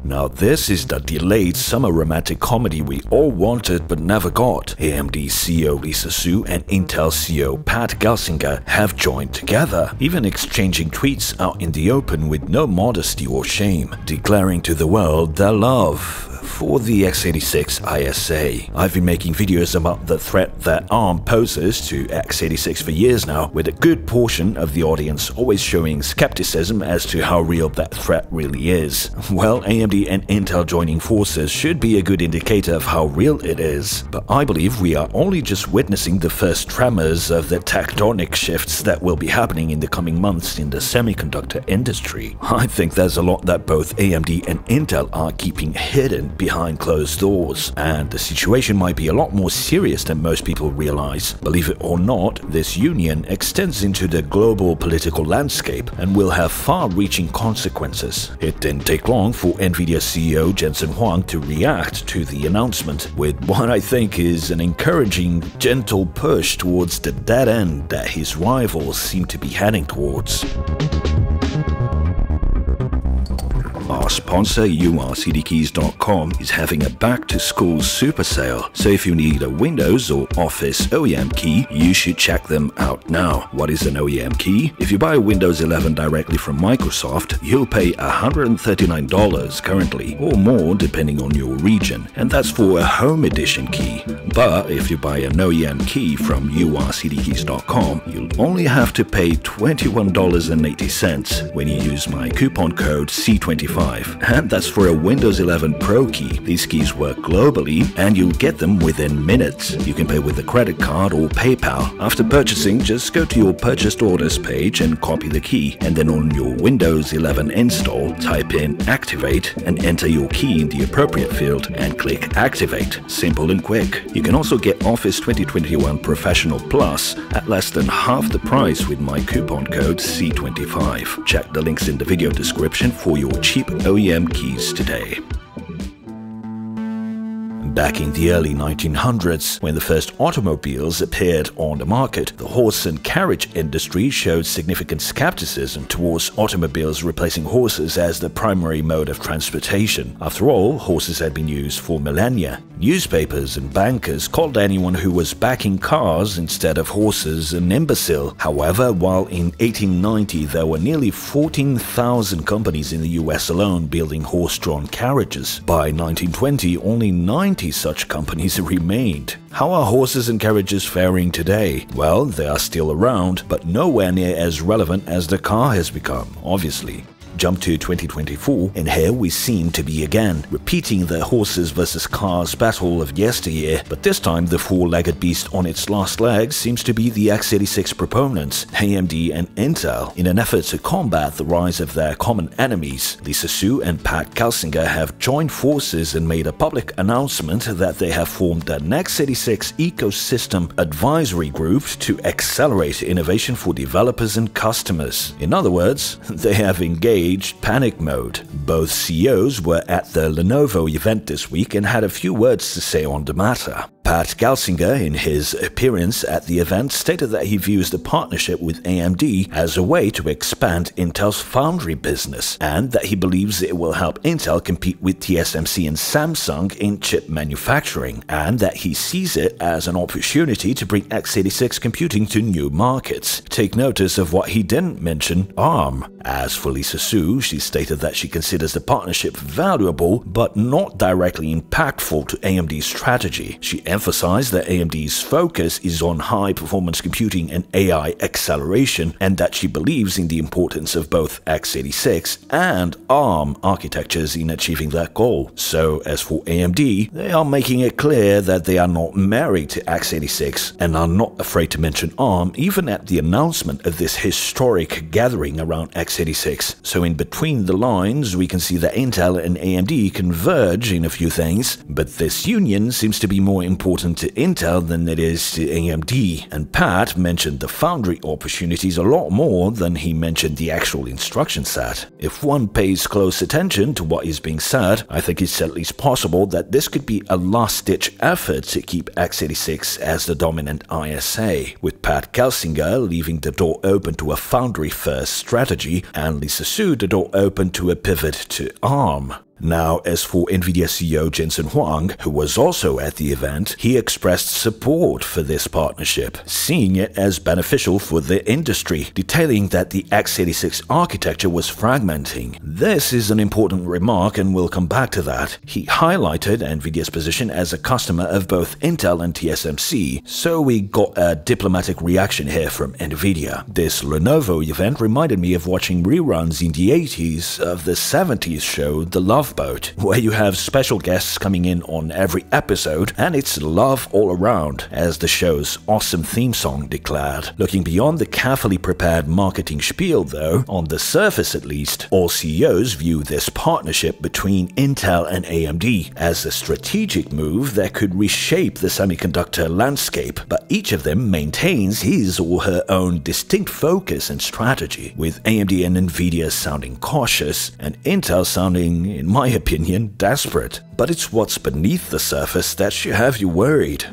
Now this is the delayed summer romantic comedy we all wanted but never got. AMD CEO Lisa Su and Intel CEO Pat Gelsinger have joined together, even exchanging tweets out in the open with no modesty or shame, declaring to the world their love for the x86 ISA. I've been making videos about the threat that ARM poses to x86 for years now, with a good portion of the audience always showing skepticism as to how real that threat really is. Well, AMD and Intel joining forces should be a good indicator of how real it is, but I believe we are only just witnessing the first tremors of the tectonic shifts that will be happening in the coming months in the semiconductor industry. I think there's a lot that both AMD and Intel are keeping hidden behind closed doors, and the situation might be a lot more serious than most people realize. Believe it or not, this union extends into the global political landscape and will have far-reaching consequences. It didn't take long for Nvidia CEO Jensen Huang to react to the announcement with what I think is an encouraging, gentle push towards the dead end that his rivals seem to be heading towards. Our sponsor, urcdkeys.com, is having a back-to-school super sale, so if you need a Windows or Office OEM key, you should check them out now. What is an OEM key? If you buy Windows 11 directly from Microsoft, you'll pay $139 currently, or more depending on your region, and that's for a home edition key. But if you buy an OEM key from urcdkeys.com, you'll only have to pay $21.80 when you use my coupon code C25. And that's for a Windows 11 Pro key. These keys work globally and you'll get them within minutes. You can pay with a credit card or PayPal. After purchasing, just go to your purchased orders page and copy the key, and then on your Windows 11 install, type in activate and enter your key in the appropriate field and click activate. Simple and quick. You can also get Office 2021 Professional Plus at less than half the price with my coupon code C25. Check the links in the video description for your cheap OEM keys today. Back in the early 1900s, when the first automobiles appeared on the market, the horse and carriage industry showed significant skepticism towards automobiles replacing horses as the primary mode of transportation. After all, horses had been used for millennia. Newspapers and bankers called anyone who was backing cars instead of horses an imbecile. However, while in 1890 there were nearly 14,000 companies in the US alone building horse-drawn carriages, by 1920 only 90 such companies remained. How are horses and carriages faring today? Well, they are still around, but nowhere near as relevant as the car has become, obviously. Jump to 2024, and here we seem to be again, repeating the horses versus cars battle of yesteryear, but this time the four-legged beast on its last legs seems to be the x86 proponents, AMD and Intel. In an effort to combat the rise of their common enemies, Lisa Su and Pat Gelsinger have joined forces and made a public announcement that they have formed an x86 ecosystem advisory group to accelerate innovation for developers and customers. In other words, they have engaged panic mode. Both CEOs were at the Lenovo event this week and had a few words to say on the matter. Pat Gelsinger, in his appearance at the event, stated that he views the partnership with AMD as a way to expand Intel's foundry business, and that he believes it will help Intel compete with TSMC and Samsung in chip manufacturing, and that he sees it as an opportunity to bring x86 computing to new markets. Take notice of what he didn't mention: ARM. As for Lisa Su, she stated that she considers the partnership valuable but not directly impactful to AMD's strategy. She emphasized that AMD's focus is on high-performance computing and AI acceleration, and that she believes in the importance of both x86 and ARM architectures in achieving that goal. So, as for AMD, they are making it clear that they are not married to x86 and are not afraid to mention ARM even at the announcement of this historic gathering around x86. So in between the lines, we can see that Intel and AMD converge in a few things, but this union seems to be more important to Intel than it is to AMD, and Pat mentioned the foundry opportunities a lot more than he mentioned the actual instruction set. If one pays close attention to what is being said, I think it's at least possible that this could be a last-ditch effort to keep x86 as the dominant ISA, with with Pat Gelsinger leaving the door open to a foundry-first strategy and Lisa Su the door open to a pivot to ARM. Now, as for NVIDIA CEO Jensen Huang, who was also at the event, he expressed support for this partnership, seeing it as beneficial for the industry, detailing that the x86 architecture was fragmenting. This is an important remark and we'll come back to that. He highlighted NVIDIA's position as a customer of both Intel and TSMC, so we got a diplomatic reaction here from NVIDIA. This Lenovo event reminded me of watching reruns in the 80s of the 70s show The Love Boat, where you have special guests coming in on every episode and it's love all around, as the show's awesome theme song declared. Looking beyond the carefully prepared marketing spiel though, on the surface at least, all CEOs view this partnership between Intel and AMD as a strategic move that could reshape the semiconductor landscape, but each of them maintains his or her own distinct focus and strategy, with AMD and NVIDIA sounding cautious and Intel sounding, in my opinion, desperate. But it's what's beneath the surface that should have you worried.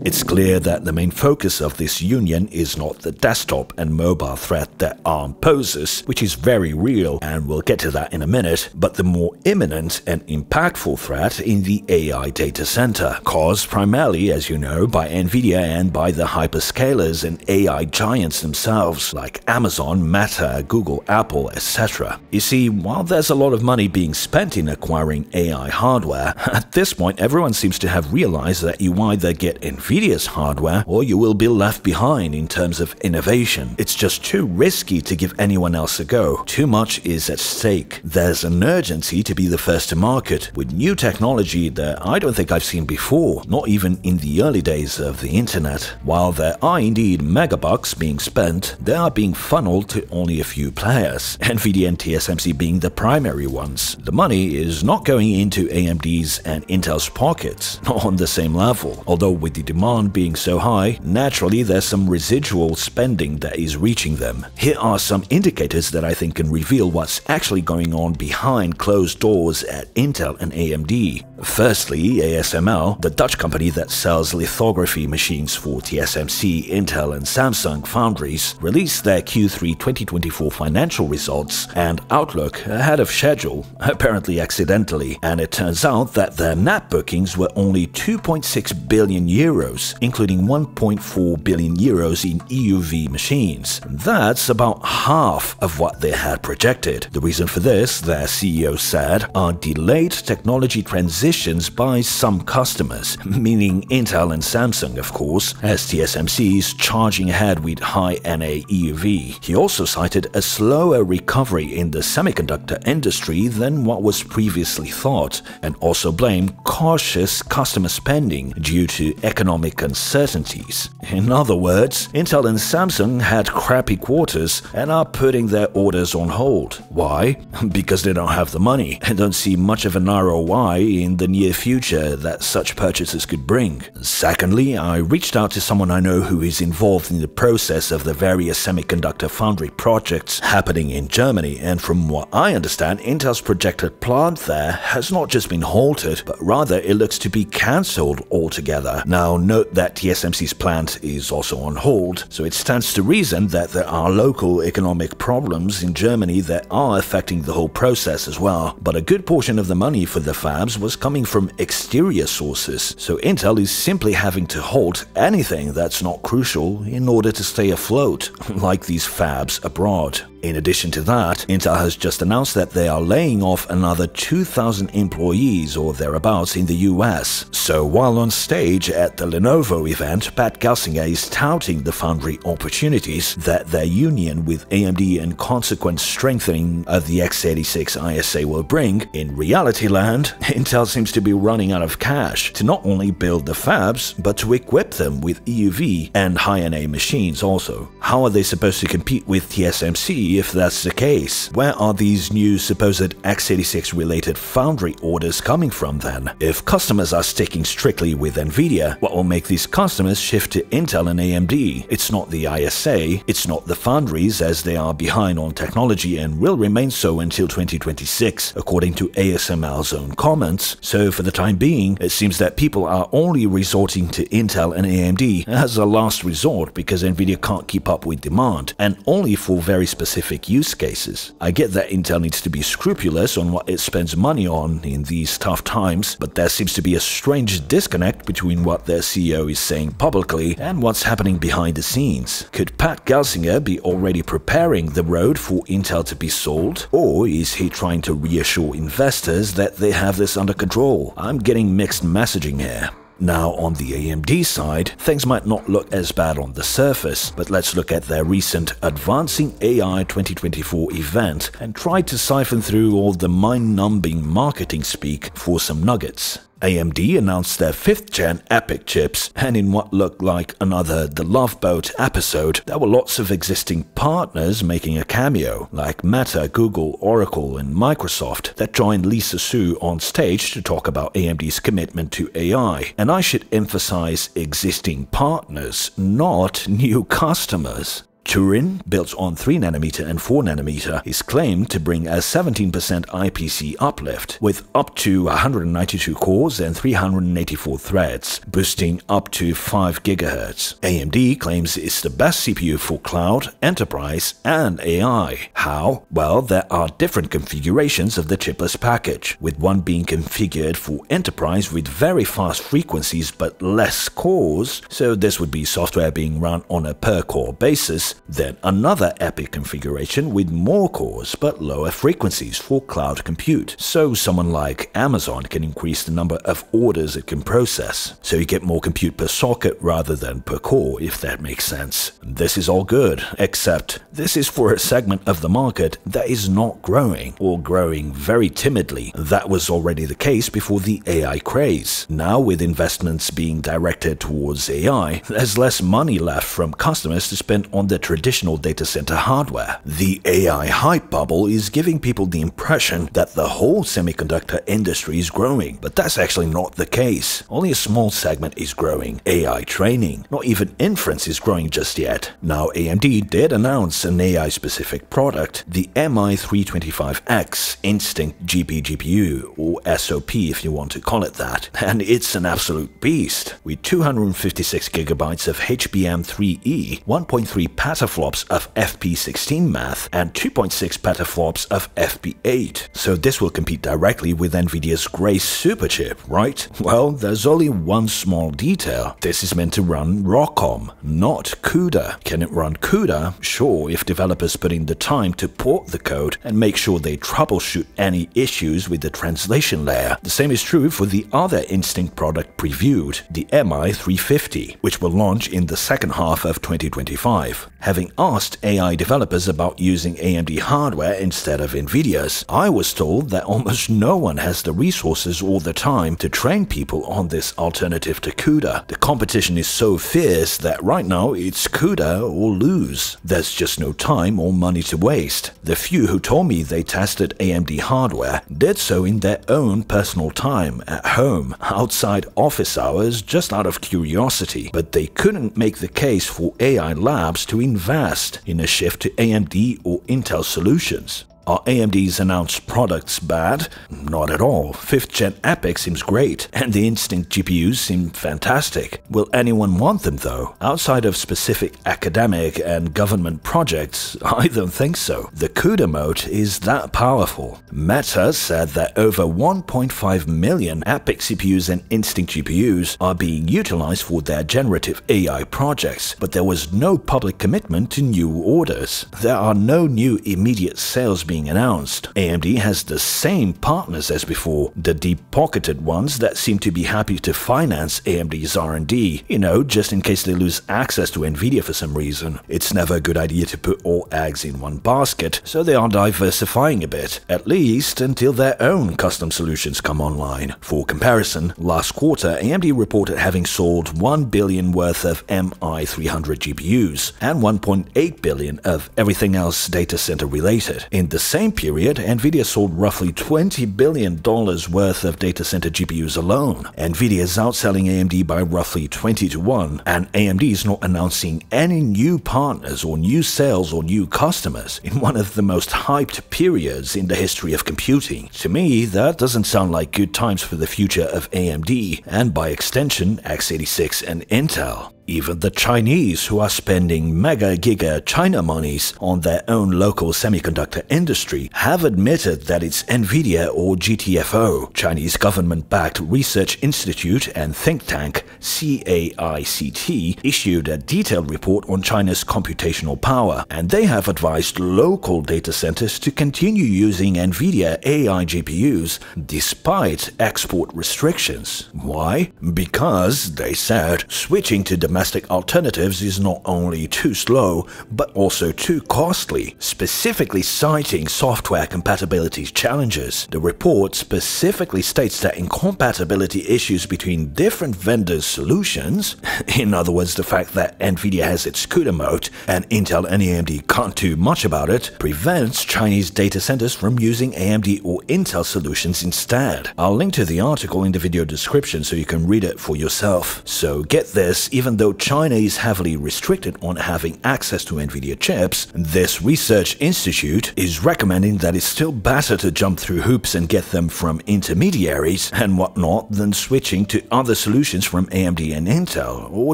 It's clear that the main focus of this union is not the desktop and mobile threat that ARM poses, which is very real, and we'll get to that in a minute, but the more imminent and impactful threat in the AI data center, caused primarily, as you know, by NVIDIA and by the hyperscalers and AI giants themselves, like Amazon, Meta, Google, Apple, etc. You see, while there's a lot of money being spent in acquiring AI hardware, at this point everyone seems to have realized that you either get NVIDIA's hardware or you will be left behind in terms of innovation. It's just too risky to give anyone else a go. Too much is at stake. There's an urgency to be the first to market with new technology that I don't think I've seen before, not even in the early days of the internet. While there are indeed megabucks being spent, they are being funneled to only a few players, NVIDIA and TSMC being the primary ones. The money is not going into AMD's and Intel's pockets, not on the same level. Although with the demand being so high, naturally there's some residual spending that is reaching them. Here are some indicators that I think can reveal what's actually going on behind closed doors at Intel and AMD. Firstly, ASML, the Dutch company that sells lithography machines for TSMC, Intel and Samsung foundries, released their Q3 2024 financial results and outlook ahead of schedule, apparently accidentally, and it turns out that their net bookings were only 2.6 billion euros, including 1.4 billion euros in EUV machines. That's about half of what they had projected. The reason for this, their CEO said, are delayed technology transitions by some customers, meaning Intel and Samsung, of course, as TSMC is charging ahead with high-NA EUV. He also cited a slower recovery in the semiconductor industry than what was previously thought, and also blamed cautious customer spending due to economic uncertainties. In other words, Intel and Samsung had crappy quarters and are putting their orders on hold. Why? Because they don't have the money and don't see much of an ROI in the near future that such purchases could bring. Secondly, I reached out to someone I know who is involved in the process of the various semiconductor foundry projects happening in Germany, and from what I understand, Intel's projected plant there has not just been halted, but rather it looks to be cancelled altogether. Now note that TSMC's plant is also on hold, so it stands to reason that there are local economic problems in Germany that are affecting the whole process as well. But a good portion of the money for the fabs was coming from exterior sources, so Intel is simply having to halt anything that's not crucial in order to stay afloat, like these fabs abroad. In addition to that, Intel has just announced that they are laying off another 2,000 employees or thereabouts in the US. So while on stage at the Lenovo event, Pat Gelsinger is touting the foundry opportunities that their union with AMD and consequent strengthening of the x86 ISA will bring, in reality land, Intel seems to be running out of cash to not only build the fabs, but to equip them with EUV and high-NA machines also. How are they supposed to compete with TSMC see if that's the case. Where are these new supposed x86 related foundry orders coming from then? If customers are sticking strictly with Nvidia, what will make these customers shift to Intel and AMD? It's not the ISA, it's not the foundries, as they are behind on technology and will remain so until 2026, according to ASML's own comments. So for the time being, it seems that people are only resorting to Intel and AMD as a last resort because Nvidia can't keep up with demand, and only for very specific use cases. I get that Intel needs to be scrupulous on what it spends money on in these tough times, but there seems to be a strange disconnect between what their CEO is saying publicly and what's happening behind the scenes. Could Pat Gelsinger be already preparing the road for Intel to be sold, or is he trying to reassure investors that they have this under control? I'm getting mixed messaging here. Now, on the AMD side, things might not look as bad on the surface, but let's look at their recent Advancing AI 2024 event and try to siphon through all the mind-numbing marketing speak for some nuggets. AMD announced their 5th-gen EPYC chips, and in what looked like another The Love Boat episode, there were lots of existing partners making a cameo, like Meta, Google, Oracle, and Microsoft, that joined Lisa Su on stage to talk about AMD's commitment to AI. And I should emphasize existing partners, not new customers. Turin, built on 3nm and 4nm, is claimed to bring a 17% IPC uplift, with up to 192 cores and 384 threads, boosting up to 5 GHz. AMD claims it's the best CPU for cloud, enterprise, and AI. How? Well, there are different configurations of the chipless package, with one being configured for enterprise with very fast frequencies but less cores, so this would be software being run on a per-core basis. Then another EPYC configuration with more cores but lower frequencies for cloud compute, so someone like Amazon can increase the number of orders it can process, so you get more compute per socket rather than per core, if that makes sense. This is all good, except this is for a segment of the market that is not growing, or growing very timidly. That was already the case before the AI craze. Now, with investments being directed towards AI, there's less money left from customers to spend on the traditional data center hardware. The AI hype bubble is giving people the impression that the whole semiconductor industry is growing, but that's actually not the case. Only a small segment is growing. AI training. Not even inference is growing just yet. Now, AMD did announce an AI-specific product, the MI325X Instinct GPGPU, or SOP if you want to call it that, and it's an absolute beast. With 256GB of HBM3E, 1.3 petaflops of FP16 math, and 2.6 petaflops of FP8. So this will compete directly with Nvidia's Grace superchip, right? Well, there's only one small detail. This is meant to run ROCm, not CUDA. Can it run CUDA? Sure, if developers put in the time to port the code and make sure they troubleshoot any issues with the translation layer. The same is true for the other Instinct product previewed, the MI350, which will launch in the second half of 2025. Having asked AI developers about using AMD hardware instead of Nvidia's, I was told that almost no one has the resources or the time to train people on this alternative to CUDA. The competition is so fierce that right now it's CUDA or lose. There's just no time or money to waste. The few who told me they tested AMD hardware did so in their own personal time, at home, outside office hours, just out of curiosity, but they couldn't make the case for AI labs to invest in a shift to AMD or Intel solutions. Are AMD's announced products bad? Not at all. 5th-gen EPYC seems great, and the Instinct GPUs seem fantastic. Will anyone want them though? Outside of specific academic and government projects, I don't think so. The CUDA mode is that powerful. Meta said that over 1.5 million EPYC CPUs and Instinct GPUs are being utilized for their generative AI projects, but there was no public commitment to new orders. There are no new immediate sales being being announced. AMD has the same partners as before, the deep-pocketed ones that seem to be happy to finance AMD's R&D, just in case they lose access to Nvidia for some reason. It's never a good idea to put all eggs in one basket, so they are diversifying a bit, at least until their own custom solutions come online. For comparison, last quarter AMD reported having sold $1 billion worth of MI300 GPUs and $1.8 billion of everything else data center related. In the same period, Nvidia sold roughly $20 billion worth of data center GPUs alone. Nvidia is outselling AMD by roughly 20 to 1, and AMD is not announcing any new partners or new sales or new customers in one of the most hyped periods in the history of computing. To me, that doesn't sound like good times for the future of AMD, and by extension, x86 and Intel. Even the Chinese, who are spending mega-giga China monies on their own local semiconductor industry, have admitted that it's Nvidia or GTFO, Chinese government-backed research institute and think tank CAICT, issued a detailed report on China's computational power, and they have advised local data centers to continue using Nvidia AI GPUs despite export restrictions. Why? Because, they said, switching to domestic alternatives is not only too slow, but also too costly, specifically citing software compatibility challenges. The report specifically states that incompatibility issues between different vendors' solutions, in other words the fact that Nvidia has its CUDA mode and Intel and AMD can't do much about it, prevents Chinese data centers from using AMD or Intel solutions instead. I'll link to the article in the video description so you can read it for yourself. So get this, even though China is heavily restricted on having access to Nvidia chips, this research institute is recommending that it's still better to jump through hoops and get them from intermediaries and whatnot than switching to other solutions from AMD and Intel, or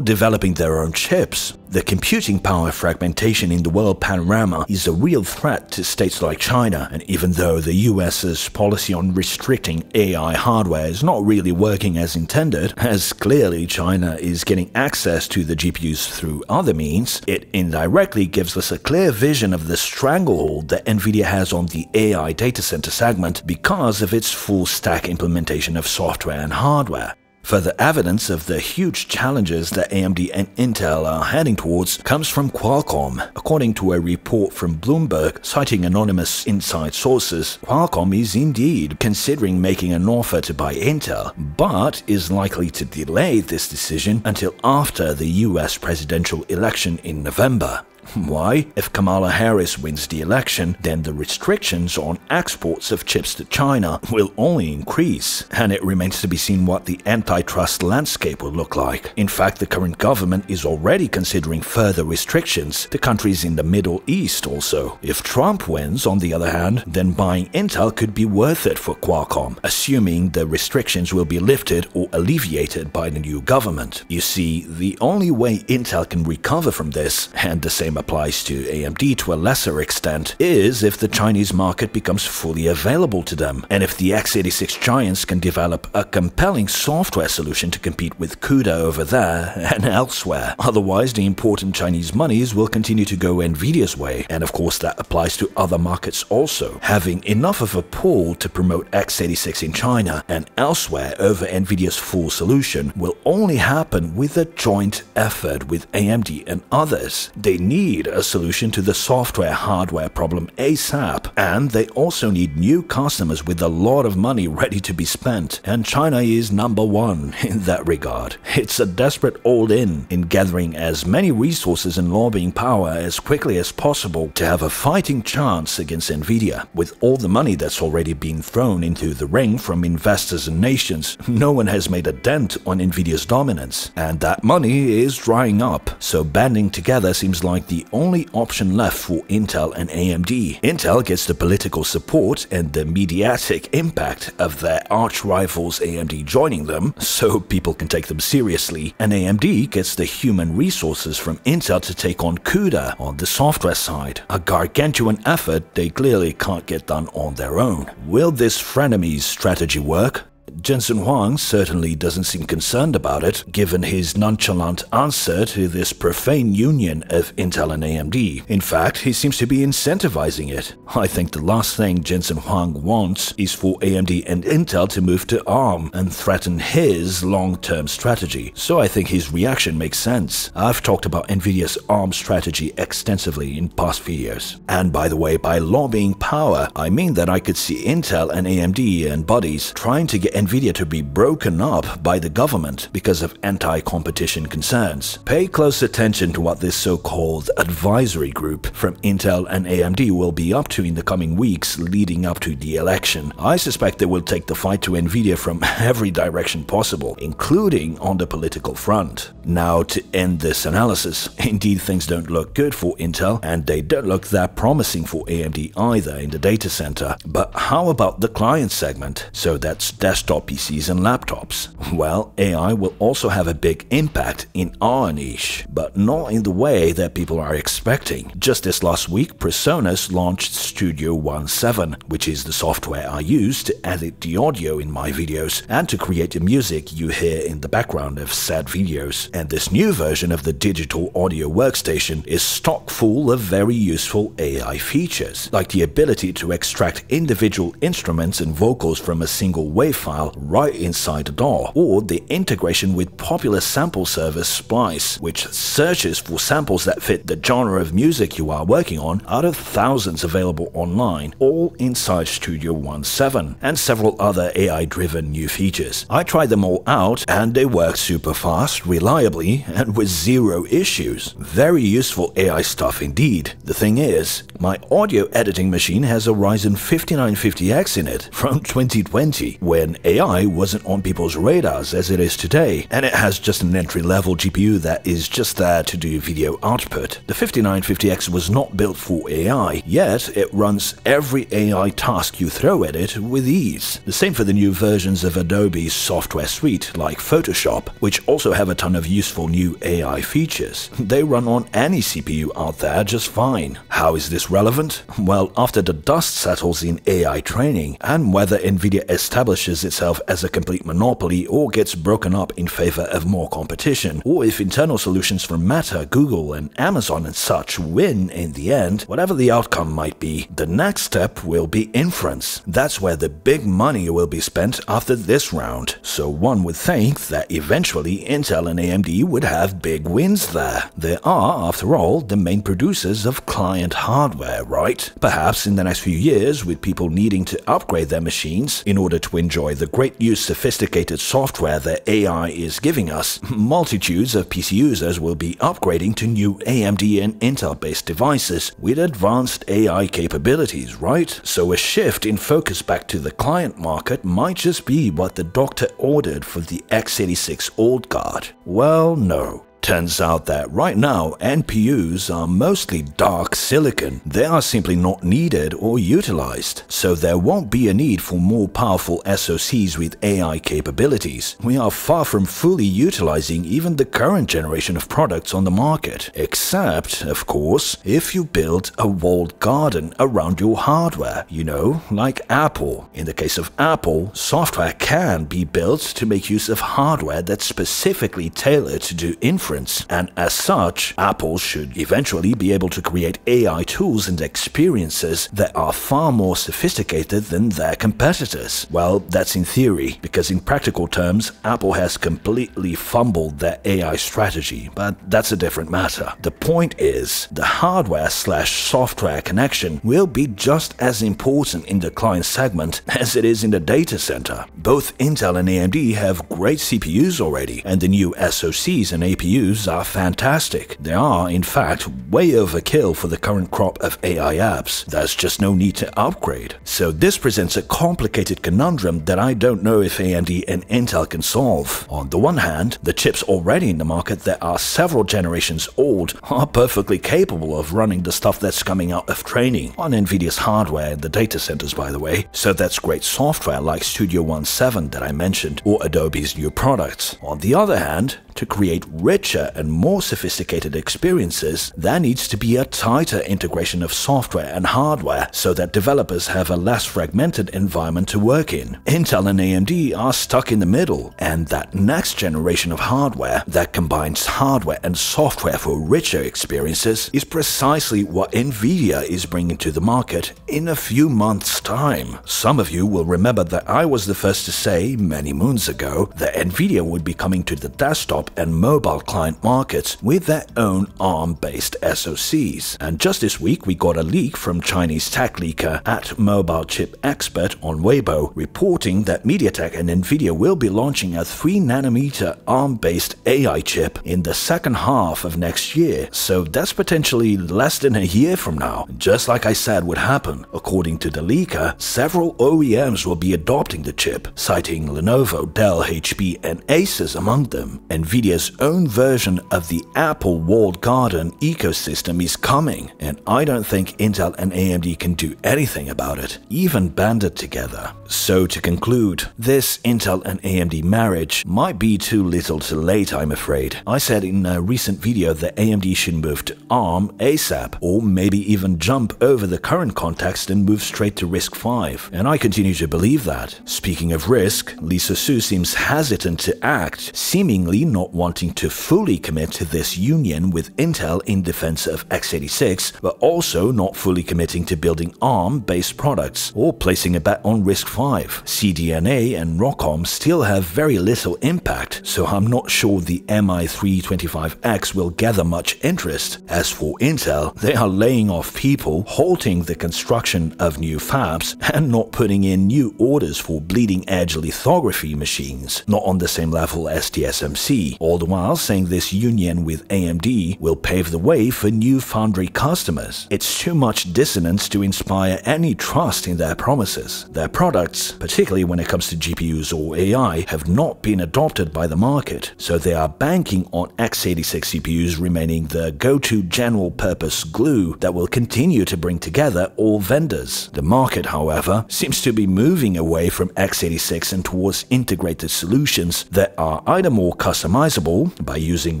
developing their own chips. The computing power fragmentation in the world panorama is a real threat to states like China, and even though the US's policy on restricting AI hardware is not really working as intended, as clearly China is getting access to the GPUs through other means, it indirectly gives us a clear vision of the stranglehold that Nvidia has on the AI data center segment because of its full-stack implementation of software and hardware. Further evidence of the huge challenges that AMD and Intel are heading towards comes from Qualcomm. According to a report from Bloomberg citing anonymous inside sources, Qualcomm is indeed considering making an offer to buy Intel, but is likely to delay this decision until after the US presidential election in November. Why? If Kamala Harris wins the election, then the restrictions on exports of chips to China will only increase, and it remains to be seen what the antitrust landscape will look like. In fact, the current government is already considering further restrictions to countries in the Middle East also. If Trump wins, on the other hand, then buying Intel could be worth it for Qualcomm, assuming the restrictions will be lifted or alleviated by the new government. You see, the only way Intel can recover from this, and the same applies to AMD to a lesser extent, is if the Chinese market becomes fully available to them, and if the x86 giants can develop a compelling software solution to compete with CUDA over there and elsewhere. Otherwise, the important Chinese monies will continue to go Nvidia's way, and of course that applies to other markets also. Having enough of a pull to promote x86 in China and elsewhere over Nvidia's full solution will only happen with a joint effort with AMD and others. They need a solution to the software-hardware problem ASAP, and they also need new customers with a lot of money ready to be spent, and China is #1 in that regard. It's a desperate all-in in gathering as many resources and lobbying power as quickly as possible to have a fighting chance against Nvidia. With all the money that's already been thrown into the ring from investors and nations, no one has made a dent on Nvidia's dominance, and that money is drying up, so banding together seems like the only option left for Intel and AMD. Intel gets the political support and the mediatic impact of their arch-rivals AMD joining them, so people can take them seriously, and AMD gets the human resources from Intel to take on CUDA on the software side. A gargantuan effort they clearly can't get done on their own. Will this frenemies strategy work? Jensen Huang certainly doesn't seem concerned about it, given his nonchalant answer to this profane union of Intel and AMD. In fact, he seems to be incentivizing it. I think the last thing Jensen Huang wants is for AMD and Intel to move to ARM and threaten his long-term strategy. So I think his reaction makes sense. I've talked about Nvidia's ARM strategy extensively in past videos. And by the way, by lobbying power, I mean that I could see Intel and AMD and buddies trying to get Nvidia to be broken up by the government because of anti-competition concerns. Pay close attention to what this so-called advisory group from Intel and AMD will be up to in the coming weeks leading up to the election. I suspect they will take the fight to Nvidia from every direction possible, including on the political front. Now, to end this analysis, indeed things don't look good for Intel, and they don't look that promising for AMD either in the data center. But how about the client segment? So that's desktop PCs and laptops. Well, AI will also have a big impact in our niche, but not in the way that people are expecting. Just this last week, PreSonus launched Studio 17, which is the software I use to edit the audio in my videos and to create the music you hear in the background of said videos. And this new version of the digital audio workstation is stock full of very useful AI features, like the ability to extract individual instruments and vocals from a single WAV file right inside the DAW, or the integration with popular sample service Splice, which searches for samples that fit the genre of music you are working on out of thousands available online, all inside Studio 17, and several other AI-driven new features. I tried them all out and they work super fast, reliably, and with zero issues. Very useful AI stuff indeed. The thing is, my audio editing machine has a Ryzen 5950X in it from 2020, when AI wasn't on people's radars as it is today, and it has just an entry-level GPU that is just there to do video output. The 5950X was not built for AI, yet it runs every AI task you throw at it with ease. The same for the new versions of Adobe's software suite like Photoshop, which also have a ton of useful new AI features. They run on any CPU out there just fine. How is this relevant? Well, after the dust settles in AI training, and whether Nvidia establishes itself as a complete monopoly or gets broken up in favor of more competition, or if internal solutions from Meta, Google, and Amazon and such win in the end, whatever the outcome might be, the next step will be inference. That's where the big money will be spent after this round. So one would think that eventually Intel and AMD would have big wins there. They are, after all, the main producers of client hardware, right? Perhaps in the next few years, with people needing to upgrade their machines in order to enjoy the great new sophisticated software that AI is giving us, multitudes of PC users will be upgrading to new AMD and Intel-based devices with advanced AI capabilities, right? So a shift in focus back to the client market might just be what the doctor ordered for the x86 old guard. Well, no. Turns out that right now, NPUs are mostly dark silicon. They are simply not needed or utilized, so there won't be a need for more powerful SoCs with AI capabilities. We are far from fully utilizing even the current generation of products on the market, except, of course, if you build a walled garden around your hardware, you know, like Apple. In the case of Apple, software can be built to make use of hardware that's specifically tailored to do inference, and as such, Apple should eventually be able to create AI tools and experiences that are far more sophisticated than their competitors. Well, that's in theory, because in practical terms, Apple has completely fumbled their AI strategy, but that's a different matter. The point is, the hardware/software connection will be just as important in the client segment as it is in the data center. Both Intel and AMD have great CPUs already, and the new SoCs and APUs are fantastic. They are, in fact, way overkill for the current crop of AI apps. There's just no need to upgrade. So this presents a complicated conundrum that I don't know if AMD and Intel can solve. On the one hand, the chips already in the market that are several generations old are perfectly capable of running the stuff that's coming out of training on Nvidia's hardware in the data centers, by the way. So that's great software like Studio 17 that I mentioned, or Adobe's new products. On the other hand, To create richer and more sophisticated experiences, there needs to be a tighter integration of software and hardware so that developers have a less fragmented environment to work in. Intel and AMD are stuck in the middle, and that next generation of hardware that combines hardware and software for richer experiences is precisely what Nvidia is bringing to the market in a few months' time. Some of you will remember that I was the first to say many moons ago that Nvidia would be coming to the desktop and mobile client markets with their own ARM-based SoCs. And just this week we got a leak from Chinese tech leaker at Mobile Chip Expert on Weibo reporting that MediaTek and Nvidia will be launching a 3nm ARM-based AI chip in the second half of next year. So that's potentially less than a year from now, just like I said would happen. According to the leaker, several OEMs will be adopting the chip, citing Lenovo, Dell, HP, and Asus among them. Nvidia's own version of the Apple walled garden ecosystem is coming, and I don't think Intel and AMD can do anything about it, even banded together. So to conclude, this Intel and AMD marriage might be too little too late, I'm afraid. I said in a recent video that AMD should move to ARM ASAP, or maybe even jump over the current context and move straight to RISC-V, and I continue to believe that. Speaking of RISC, Lisa Su seems hesitant to act, seemingly not wanting to fully commit to this union with Intel in defense of x86, but also not fully committing to building ARM-based products or placing a bet on RISC-V. CDNA and ROCOM still have very little impact, so I'm not sure the MI325X will gather much interest. As for Intel, they are laying off people, halting the construction of new fabs, and not putting in new orders for bleeding-edge lithography machines, not on the same level as TSMC, all the while saying this union with AMD will pave the way for new foundry customers. It's too much dissonance to inspire any trust in their promises. Their products, particularly when it comes to GPUs or AI, have not been adopted by the market, so they are banking on x86 CPUs remaining the go-to general-purpose glue that will continue to bring together all vendors. The market, however, seems to be moving away from x86 and towards integrated solutions that are either more customizable by using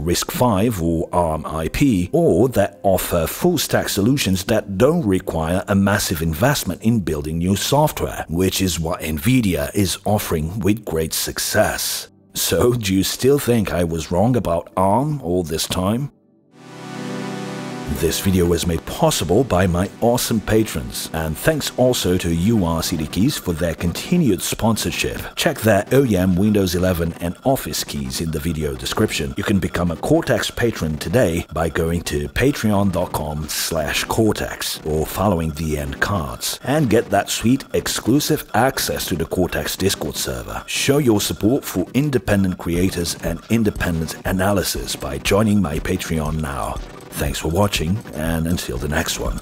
RISC-V or ARM IP, or that offer full-stack solutions that don't require a massive investment in building new software, which is what Nvidia is offering with great success. So, do you still think I was wrong about ARM all this time? This video was made possible by my awesome patrons, and thanks also to UR Keys for their continued sponsorship. Check their OEM Windows 11 and Office keys in the video description. You can become a Cortex patron today by going to patreon.com/Cortex or following the end cards, and get that sweet exclusive access to the Cortex Discord server. Show your support for independent creators and independent analysis by joining my Patreon now. Thanks for watching, and until the next one.